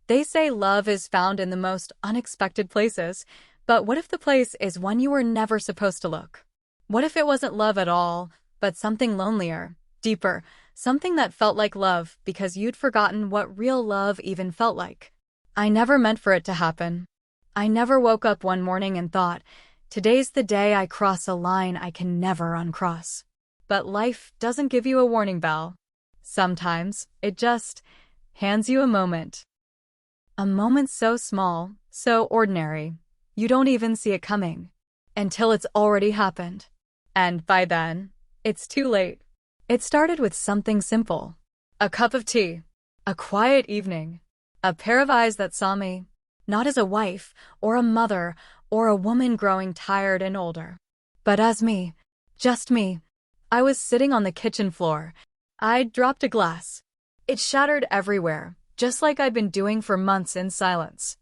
They say love is found in the most unexpected places, but what if the place is one you were never supposed to look? What if it wasn't love at all, but something lonelier, deeper, something that felt like love because you'd forgotten what real love even felt like? I never meant for it to happen. I never woke up one morning and thought, today's the day I cross a line I can never uncross. But life doesn't give you a warning bell. Sometimes it just hands you a moment. A moment so small, so ordinary, you don't even see it coming until it's already happened. And by then, it's too late. It started with something simple. A cup of tea, a quiet evening, a pair of eyes that saw me, not as a wife or a mother or a woman growing tired and older, but as me, just me. I was sitting on the kitchen floor. I'd dropped a glass. It shattered everywhere, just like I'd been doing for months in silence.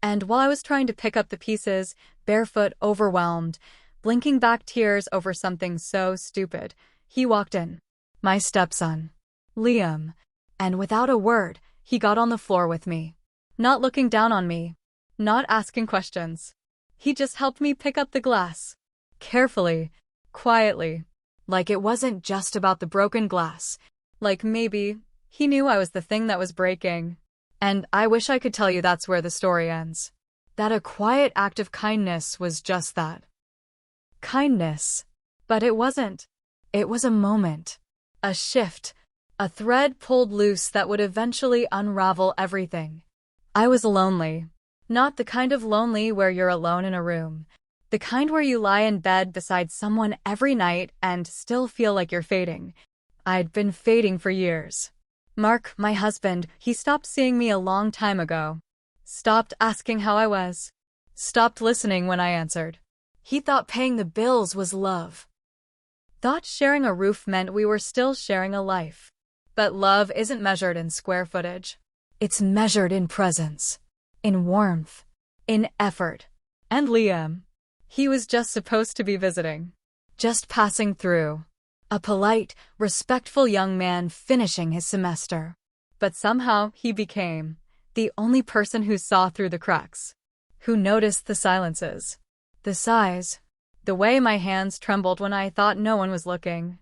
And while I was trying to pick up the pieces, barefoot, overwhelmed, blinking back tears over something so stupid, he walked in. My stepson, Liam. And without a word, he got on the floor with me. Not looking down on me, not asking questions. He just helped me pick up the glass. Carefully, quietly. Like it wasn't just about the broken glass. Like maybe he knew I was the thing that was breaking. And I wish I could tell you that's where the story ends. That a quiet act of kindness was just that. Kindness. But it wasn't. It was a moment. A shift. A thread pulled loose that would eventually unravel everything. I was lonely. Not the kind of lonely where you're alone in a room. The kind where you lie in bed beside someone every night and still feel like you're fading. I'd been fading for years. Mark, my husband, he stopped seeing me a long time ago. Stopped asking how I was. Stopped listening when I answered. He thought paying the bills was love. Thought sharing a roof meant we were still sharing a life. But love isn't measured in square footage. It's measured in presence, in warmth, in effort. And Liam, he was just supposed to be visiting. Just passing through. A polite, respectful young man finishing his semester. But somehow he became the only person who saw through the cracks. Who noticed the silences. The sighs. The way my hands trembled when I thought no one was looking.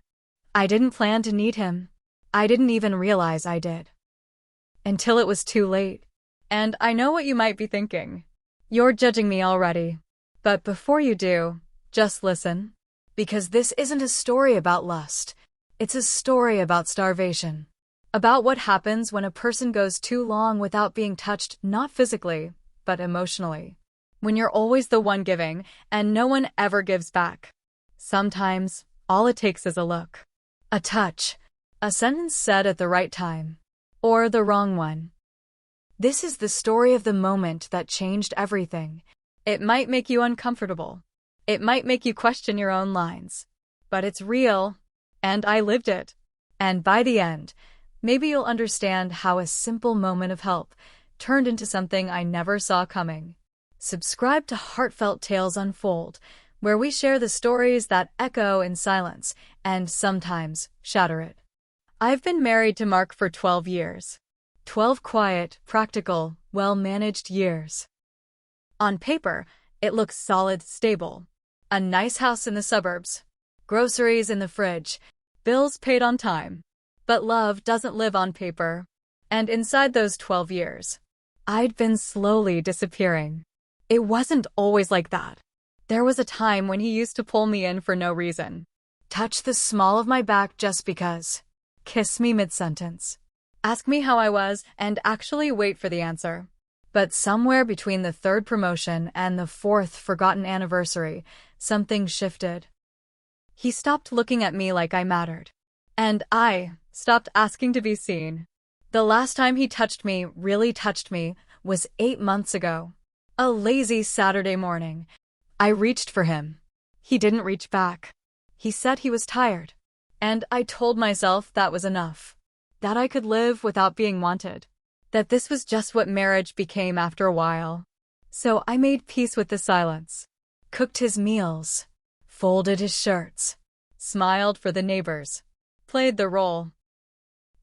I didn't plan to need him. I didn't even realize I did. Until it was too late. And I know what you might be thinking. You're judging me already. But before you do, just listen. Because this isn't a story about lust. It's a story about starvation. About what happens when a person goes too long without being touched, not physically, but emotionally. When you're always the one giving, and no one ever gives back. Sometimes, all it takes is a look. A touch. A sentence said at the right time. Or the wrong one. This is the story of the moment that changed everything. It might make you uncomfortable. It might make you question your own lines. But it's real. And I lived it. And by the end, maybe you'll understand how a simple moment of help turned into something I never saw coming. Subscribe to Heartfelt Tales Unfold, where we share the stories that echo in silence and sometimes shatter it. I've been married to Mark for 12 years. 12 quiet, practical, well-managed years. On paper, it looks solid, stable. A nice house in the suburbs. Groceries in the fridge. Bills paid on time. But love doesn't live on paper. And inside those 12 years, I'd been slowly disappearing. It wasn't always like that. There was a time when he used to pull me in for no reason. Touch the small of my back just because. Kiss me mid-sentence. Ask me how I was and actually wait for the answer. But somewhere between the third promotion and the fourth forgotten anniversary, something shifted. He stopped looking at me like I mattered. And I stopped asking to be seen. The last time he touched me, really touched me, was 8 months ago. A lazy Saturday morning. I reached for him. He didn't reach back. He said he was tired. And I told myself that was enough. That I could live without being wanted. That this was just what marriage became after a while. So I made peace with the silence. Cooked his meals. Folded his shirts. Smiled for the neighbors. Played the role.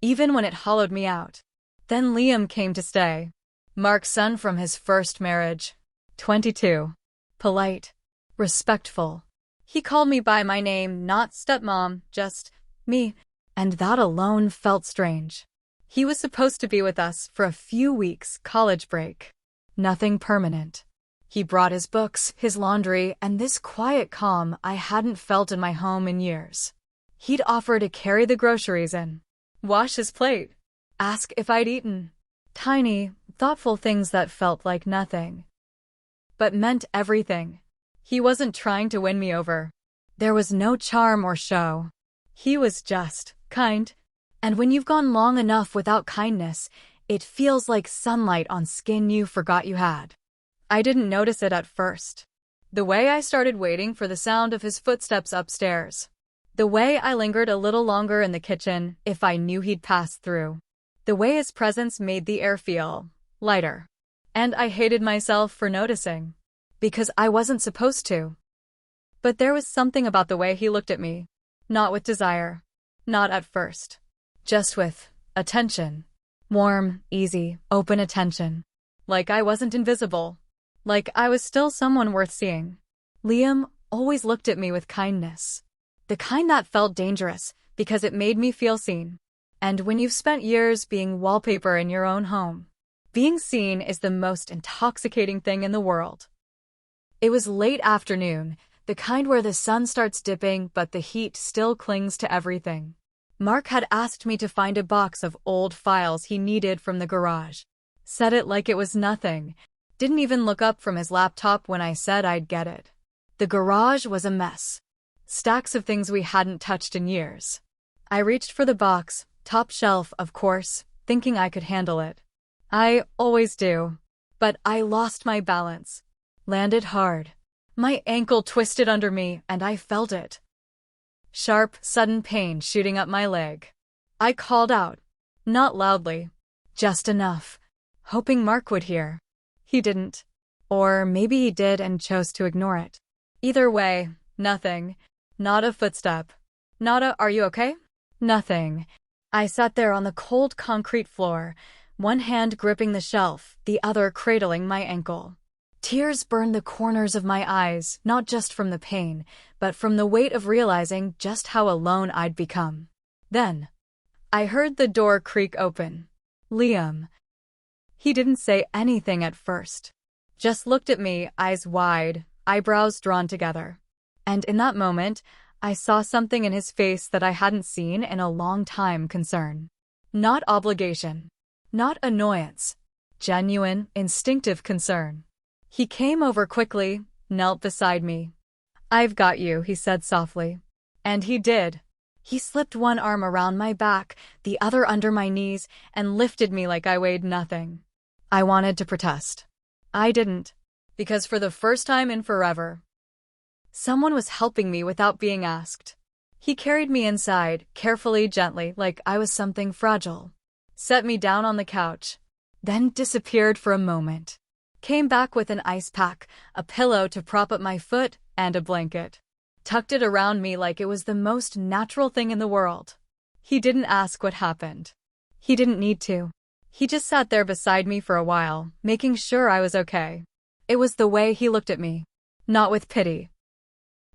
Even when it hollowed me out. Then Liam came to stay. Mark's son from his first marriage. 22. Polite. Respectful. He called me by my name, not stepmom, just me, and that alone felt strange. He was supposed to be with us for a few weeks, college break. Nothing permanent. He brought his books, his laundry, and this quiet calm I hadn't felt in my home in years. He'd offer to carry the groceries in, wash his plate, ask if I'd eaten. Tiny, thoughtful things that felt like nothing, but meant everything. He wasn't trying to win me over. There was no charm or show. He was just kind. And when you've gone long enough without kindness, it feels like sunlight on skin you forgot you had. I didn't notice it at first. The way I started waiting for the sound of his footsteps upstairs. The way I lingered a little longer in the kitchen if I knew he'd pass through. The way his presence made the air feel lighter. And I hated myself for noticing. Because I wasn't supposed to. But there was something about the way he looked at me. Not with desire. Not at first. Just with attention. Warm, easy, open attention. Like I wasn't invisible. Like I was still someone worth seeing. Liam always looked at me with kindness. The kind that felt dangerous because it made me feel seen. And when you've spent years being wallpaper in your own home, being seen is the most intoxicating thing in the world. It was late afternoon, the kind where the sun starts dipping but the heat still clings to everything. Mark had asked me to find a box of old files he needed from the garage. Said it like it was nothing. Didn't even look up from his laptop when I said I'd get it. The garage was a mess. Stacks of things we hadn't touched in years. I reached for the box, top shelf, of course, thinking I could handle it. I always do. But I lost my balance. Landed hard. My ankle twisted under me and I felt it. Sharp, sudden pain shooting up my leg. I called out. Not loudly. Just enough. Hoping Mark would hear. He didn't. Or maybe he did and chose to ignore it. Either way, nothing. Not a footstep. Not a "are you okay?" Nothing. I sat there on the cold concrete floor, one hand gripping the shelf, the other cradling my ankle. Tears burned the corners of my eyes, not just from the pain, but from the weight of realizing just how alone I'd become. Then, I heard the door creak open. Liam. He didn't say anything at first. Just looked at me, eyes wide, eyebrows drawn together. And in that moment, I saw something in his face that I hadn't seen in a long time: concern. Not obligation. Not annoyance. Genuine, instinctive concern. He came over quickly, knelt beside me. "I've got you," he said softly. And he did. He slipped one arm around my back, the other under my knees, and lifted me like I weighed nothing. I wanted to protest. I didn't. Because for the first time in forever, someone was helping me without being asked. He carried me inside, carefully, gently, like I was something fragile. Set me down on the couch. Then disappeared for a moment. Came back with an ice pack, a pillow to prop up my foot, and a blanket. Tucked it around me like it was the most natural thing in the world. He didn't ask what happened. He didn't need to. He just sat there beside me for a while, making sure I was okay. It was the way he looked at me. Not with pity,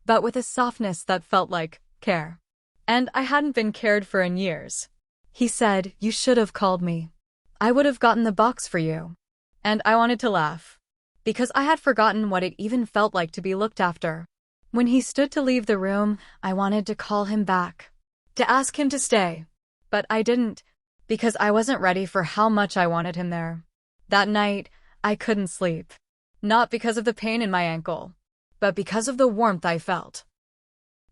but with a softness that felt like care. And I hadn't been cared for in years. He said, "You should have called me. I would have gotten the box for you." And I wanted to laugh. Because I had forgotten what it even felt like to be looked after. When he stood to leave the room, I wanted to call him back. To ask him to stay. But I didn't. Because I wasn't ready for how much I wanted him there. That night, I couldn't sleep. Not because of the pain in my ankle, but because of the warmth I felt.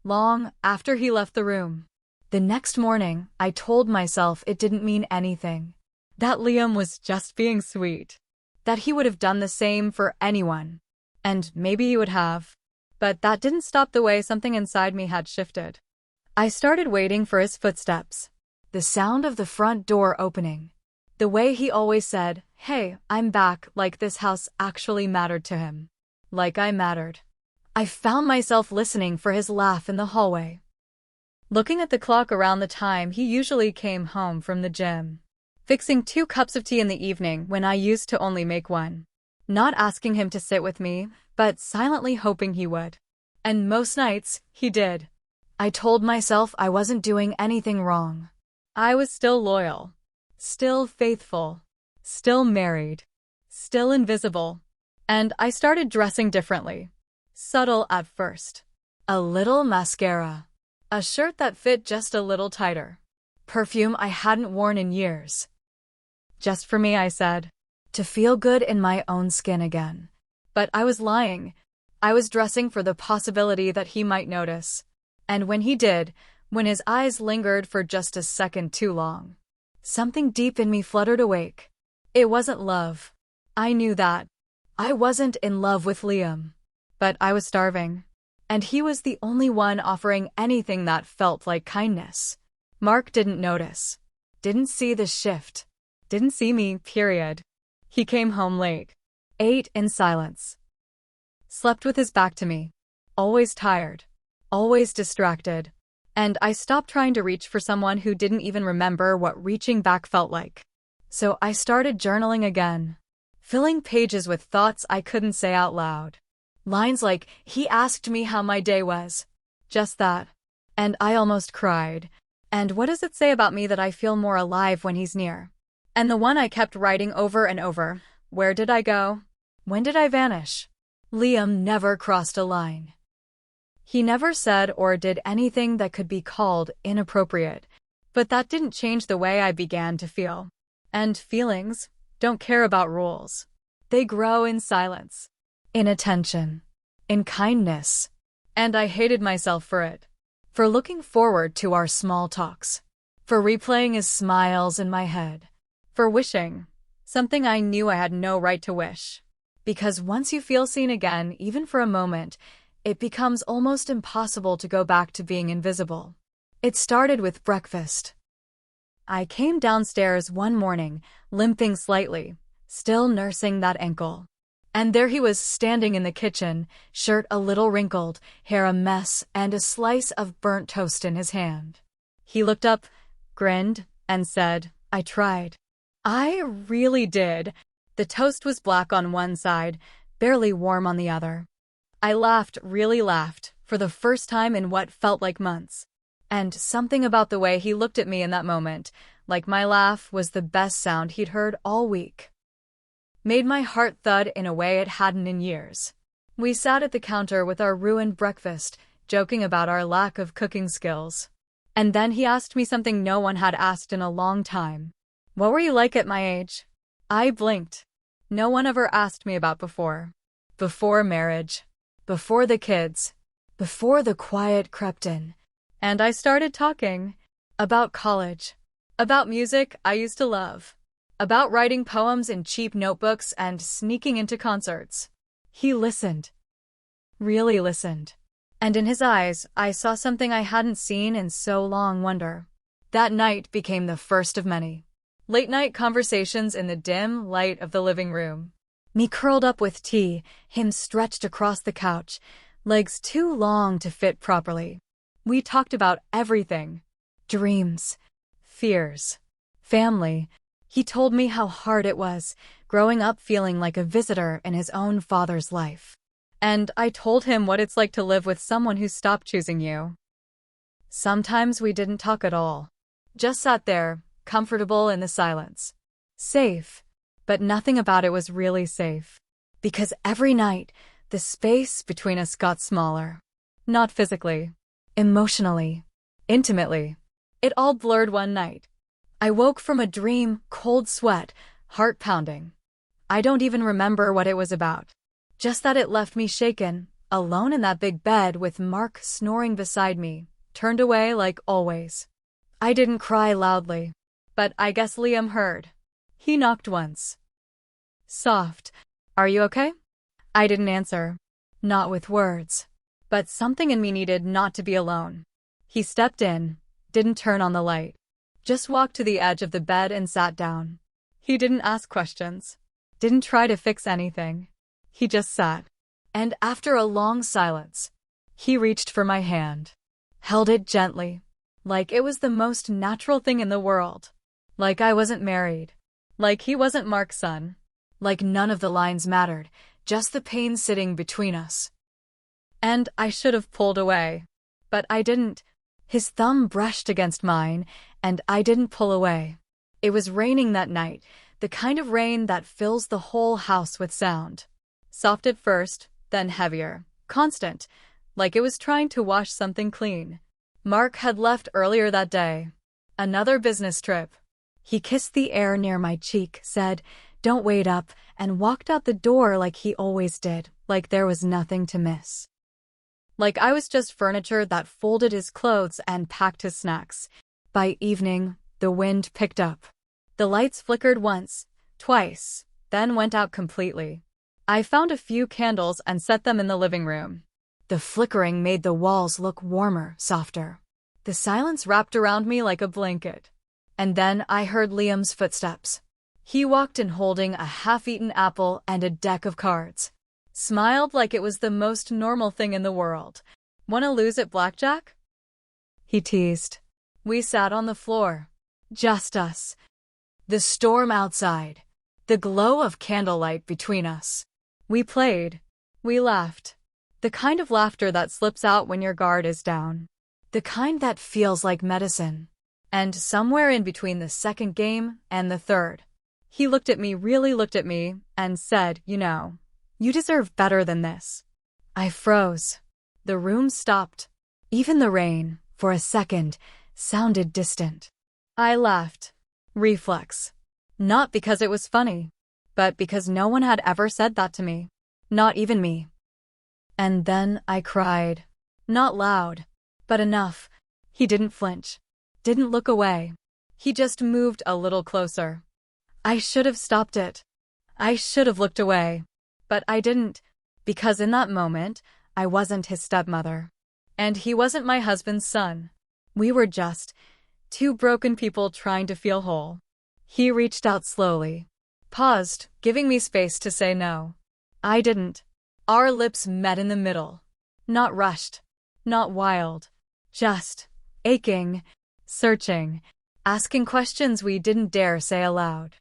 Long after he left the room. The next morning, I told myself it didn't mean anything. That Liam was just being sweet. That he would have done the same for anyone. And maybe he would have. But that didn't stop the way something inside me had shifted. I started waiting for his footsteps. The sound of the front door opening. The way he always said, "Hey, I'm back," like this house actually mattered to him. Like I mattered. I found myself listening for his laugh in the hallway. Looking at the clock around the time he usually came home from the gym. fixing 2 cups of tea in the evening when I used to only make one. Not asking him to sit with me, but silently hoping he would. And most nights, he did. I told myself I wasn't doing anything wrong. I was still loyal, still faithful, still married, still invisible. And I started dressing differently. Subtle at first. A little mascara. A shirt that fit just a little tighter. Perfume I hadn't worn in years. Just for me, I said. To feel good in my own skin again. But I was lying. I was dressing for the possibility that he might notice. And when he did, when his eyes lingered for just a second too long, something deep in me fluttered awake. It wasn't love. I knew that. I wasn't in love with Liam. But I was starving. And he was the only one offering anything that felt like kindness. Mark didn't notice. Didn't see the shift. Didn't see me, period. He came home late. Ate in silence. Slept with his back to me. Always tired. Always distracted. And I stopped trying to reach for someone who didn't even remember what reaching back felt like. So I started journaling again. Filling pages with thoughts I couldn't say out loud. Lines like, he asked me how my day was. Just that. And I almost cried. And what does it say about me that I feel more alive when he's near? And the one I kept writing over and over. Where did I go? When did I vanish? Liam never crossed a line. He never said or did anything that could be called inappropriate. But that didn't change the way I began to feel. And feelings don't care about rules. They grow in silence. In attention. In kindness. And I hated myself for it. For looking forward to our small talks. For replaying his smiles in my head. For wishing. Something I knew I had no right to wish. Because once you feel seen again, even for a moment, it becomes almost impossible to go back to being invisible. It started with breakfast. I came downstairs one morning, limping slightly, still nursing that ankle. And there he was standing in the kitchen, shirt a little wrinkled, hair a mess, and a slice of burnt toast in his hand. He looked up, grinned, and said, I tried. I really did. The toast was black on one side, barely warm on the other. I laughed, really laughed, for the first time in what felt like months. And something about the way he looked at me in that moment, like my laugh was the best sound he'd heard all week, made my heart thud in a way it hadn't in years. We sat at the counter with our ruined breakfast, joking about our lack of cooking skills. And then he asked me something no one had asked in a long time. What were you like at my age? I blinked. No one ever asked me about before. Before marriage. Before the kids. Before the quiet crept in. And I started talking. About college. About music I used to love. About writing poems in cheap notebooks and sneaking into concerts. He listened. Really listened. And in his eyes, I saw something I hadn't seen in so long, wonder. That night became the first of many. Late-night conversations in the dim light of the living room. Me curled up with tea, him stretched across the couch, legs too long to fit properly. We talked about everything. Dreams. Fears. Family. He told me how hard it was, growing up feeling like a visitor in his own father's life. And I told him what it's like to live with someone who stopped choosing you. Sometimes we didn't talk at all. Just sat there, comfortable in the silence. Safe. But nothing about it was really safe. Because every night, the space between us got smaller. Not physically. Emotionally. Intimately. It all blurred one night. I woke from a dream, cold sweat, heart pounding. I don't even remember what it was about. Just that it left me shaken, alone in that big bed with Mark snoring beside me, turned away like always. I didn't cry loudly. But I guess Liam heard. He knocked once. Soft. Are you okay? I didn't answer. Not with words. But something in me needed not to be alone. He stepped in, didn't turn on the light. Just walked to the edge of the bed and sat down. He didn't ask questions. Didn't try to fix anything. He just sat. And after a long silence, he reached for my hand. Held it gently. Like it was the most natural thing in the world. Like I wasn't married. Like he wasn't Mark's son. Like none of the lines mattered, just the pain sitting between us. And I should have pulled away. But I didn't. His thumb brushed against mine, and I didn't pull away. It was raining that night, the kind of rain that fills the whole house with sound. Soft at first, then heavier, constant, like it was trying to wash something clean. Mark had left earlier that day. Another business trip. He kissed the air near my cheek, said, "Don't wait up," and walked out the door like he always did, like there was nothing to miss. Like I was just furniture that folded his clothes and packed his snacks. By evening, the wind picked up. The lights flickered once, twice, then went out completely. I found a few candles and set them in the living room. The flickering made the walls look warmer, softer. The silence wrapped around me like a blanket. And then I heard Liam's footsteps. He walked in holding a half-eaten apple and a deck of cards. Smiled like it was the most normal thing in the world. "Wanna lose at blackjack?" he teased. We sat on the floor. Just us. The storm outside. The glow of candlelight between us. We played. We laughed. The kind of laughter that slips out when your guard is down. The kind that feels like medicine. And somewhere in between the second game and the third, he looked at me, really looked at me, and said, "You deserve better than this." I froze. The room stopped. Even the rain, for a second, sounded distant. I laughed. Reflex. Not because it was funny, but because no one had ever said that to me. Not even me. And then I cried. Not loud, but enough. He didn't flinch. Didn't look away. He just moved a little closer. I should have stopped it. I should have looked away. But I didn't, because in that moment, I wasn't his stepmother. And he wasn't my husband's son. We were just two broken people trying to feel whole. He reached out slowly. Paused, giving me space to say no. I didn't. Our lips met in the middle. Not rushed. Not wild. Just aching, searching, asking questions we didn't dare say aloud.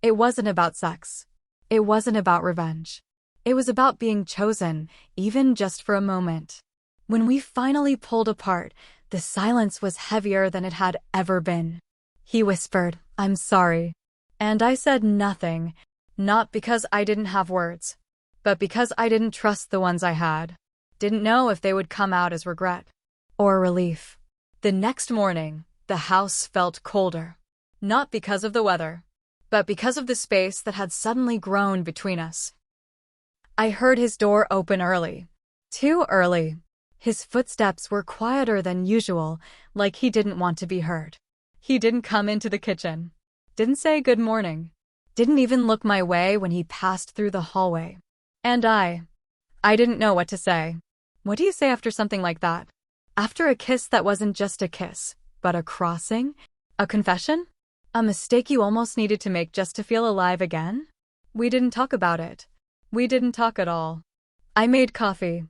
It wasn't about sex. It wasn't about revenge. It was about being chosen, even just for a moment. When we finally pulled apart, the silence was heavier than it had ever been. He whispered, "I'm sorry." And I said nothing, not because I didn't have words, but because I didn't trust the ones I had. Didn't know if they would come out as regret or relief. The next morning, the house felt colder. Not because of the weather, but because of the space that had suddenly grown between us. I heard his door open early. Too early. His footsteps were quieter than usual, like he didn't want to be heard. He didn't come into the kitchen. Didn't say good morning. Didn't even look my way when he passed through the hallway. And I didn't know what to say. What do you say after something like that? After a kiss that wasn't just a kiss, but a crossing? A confession? A mistake you almost needed to make just to feel alive again? We didn't talk about it. We didn't talk at all. I made coffee.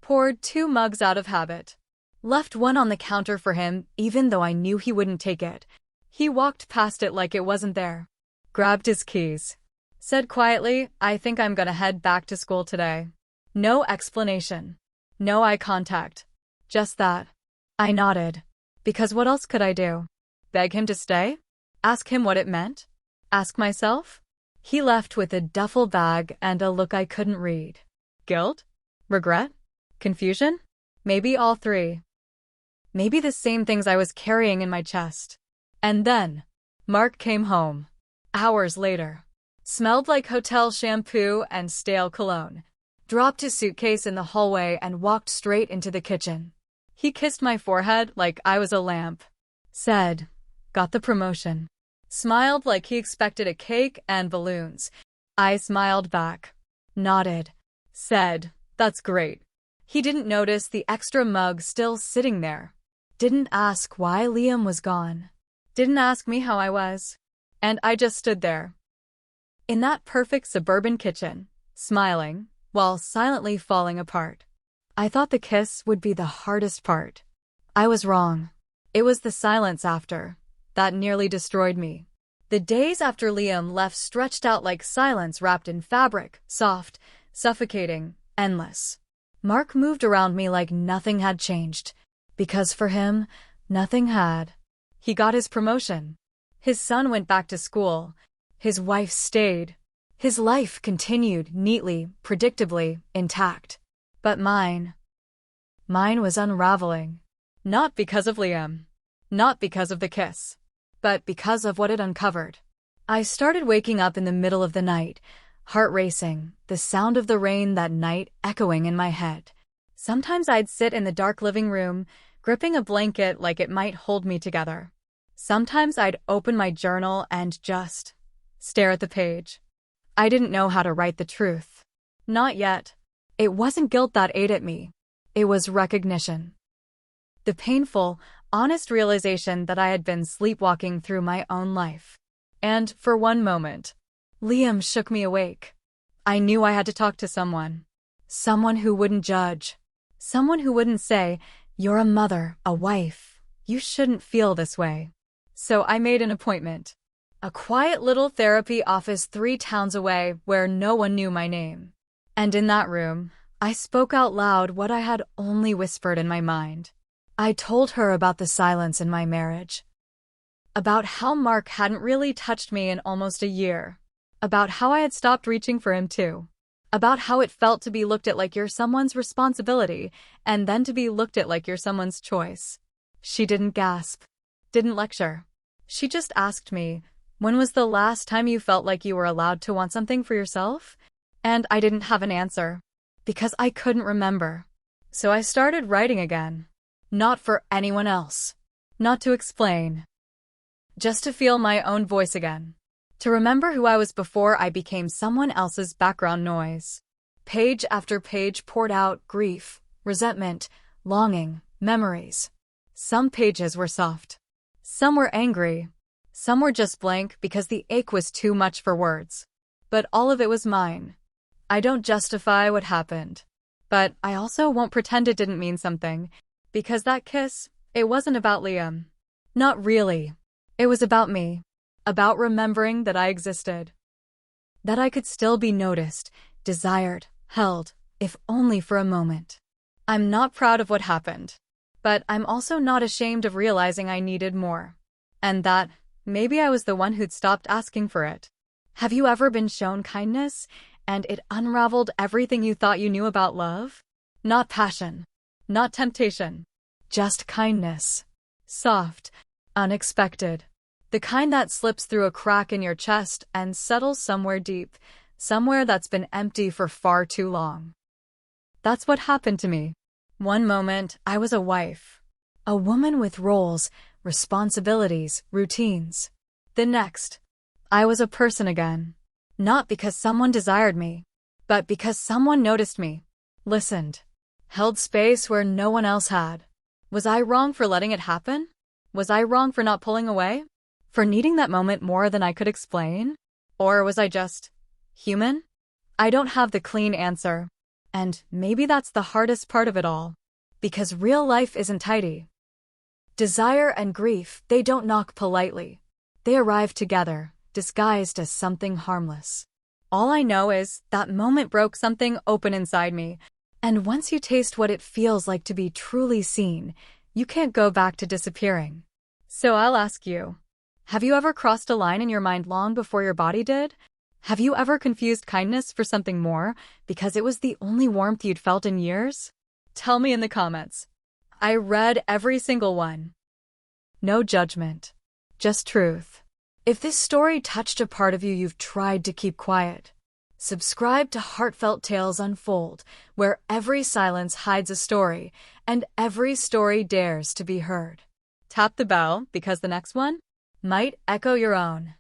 Poured 2 mugs out of habit. Left one on the counter for him, even though I knew he wouldn't take it. He walked past it like it wasn't there. Grabbed his keys. Said quietly, "I think I'm gonna head back to school today." No explanation. No eye contact. Just that. I nodded. Because what else could I do? Beg him to stay? Ask him what it meant? Ask myself? He left with a duffel bag and a look I couldn't read. Guilt? Regret? Confusion? Maybe all three. Maybe the same things I was carrying in my chest. And then, Mark came home. Hours later. Smelled like hotel shampoo and stale cologne. Dropped his suitcase in the hallway and walked straight into the kitchen. He kissed my forehead like I was a lamp. Said, "Got the promotion." Smiled like he expected a cake and balloons. I smiled back. Nodded. Said, "That's great." He didn't notice the extra mug still sitting there. Didn't ask why Liam was gone. Didn't ask me how I was. And I just stood there. In that perfect suburban kitchen, smiling, while silently falling apart. I thought the kiss would be the hardest part. I was wrong. It was the silence after. that nearly destroyed me. The days after Liam left stretched out like silence wrapped in fabric, soft, suffocating, endless. Mark moved around me like nothing had changed, because for him, nothing had. He got his promotion. His son went back to school. His wife stayed. His life continued neatly, predictably, intact. But mine was unraveling. Not because of Liam. Not because of the kiss. But because of what it uncovered. I started waking up in the middle of the night, heart racing, the sound of the rain that night echoing in my head. Sometimes I'd sit in the dark living room, gripping a blanket like it might hold me together. Sometimes I'd open my journal and just stare at the page. I didn't know how to write the truth. Not yet. It wasn't guilt that ate at me. It was recognition. The painful, honest realization that I had been sleepwalking through my own life. And, for one moment, Liam shook me awake. I knew I had to talk to someone. Someone who wouldn't judge. Someone who wouldn't say, "You're a mother, a wife. You shouldn't feel this way." So I made an appointment. A quiet little therapy office 3 towns away where no one knew my name. And in that room, I spoke out loud what I had only whispered in my mind. I told her about the silence in my marriage. About how Mark hadn't really touched me in almost a year. About how I had stopped reaching for him too. About how it felt to be looked at like you're someone's responsibility, and then to be looked at like you're someone's choice. She didn't gasp. Didn't lecture. She just asked me, "When was the last time you felt like you were allowed to want something for yourself?" And I didn't have an answer. Because I couldn't remember. So I started writing again. Not for anyone else. Not to explain. Just to feel my own voice again. To remember who I was before I became someone else's background noise. Page after page poured out grief, resentment, longing, memories. Some pages were soft. Some were angry. Some were just blank because the ache was too much for words. But all of it was mine. I don't justify what happened. But I also won't pretend it didn't mean something. Because that kiss, it wasn't about Liam. Not really. It was about me. About remembering that I existed. That I could still be noticed, desired, held, if only for a moment. I'm not proud of what happened. But I'm also not ashamed of realizing I needed more. And that, maybe I was the one who'd stopped asking for it. Have you ever been shown kindness, and it unraveled everything you thought you knew about love? Not passion. Not temptation. Just kindness. Soft. Unexpected. The kind that slips through a crack in your chest and settles somewhere deep, somewhere that's been empty for far too long. That's what happened to me. One moment, I was a wife. A woman with roles, responsibilities, routines. The next, I was a person again. Not because someone desired me, but because someone noticed me, listened, held space where no one else had. Was I wrong for letting it happen? Was I wrong for not pulling away? For needing that moment more than I could explain? Or was I just human? I don't have the clean answer. And maybe that's the hardest part of it all. Because real life isn't tidy. Desire and grief, they don't knock politely. They arrive together, disguised as something harmless. All I know is that moment broke something open inside me. And once you taste what it feels like to be truly seen, you can't go back to disappearing. So I'll ask you. Have you ever crossed a line in your mind long before your body did? Have you ever confused kindness for something more because it was the only warmth you'd felt in years? Tell me in the comments. I read every single one. No judgment. Just truth. If this story touched a part of you you've tried to keep quiet, subscribe to Heartfelt Tales Unfold, where every silence hides a story, and every story dares to be heard. Tap the bell because the next one might echo your own.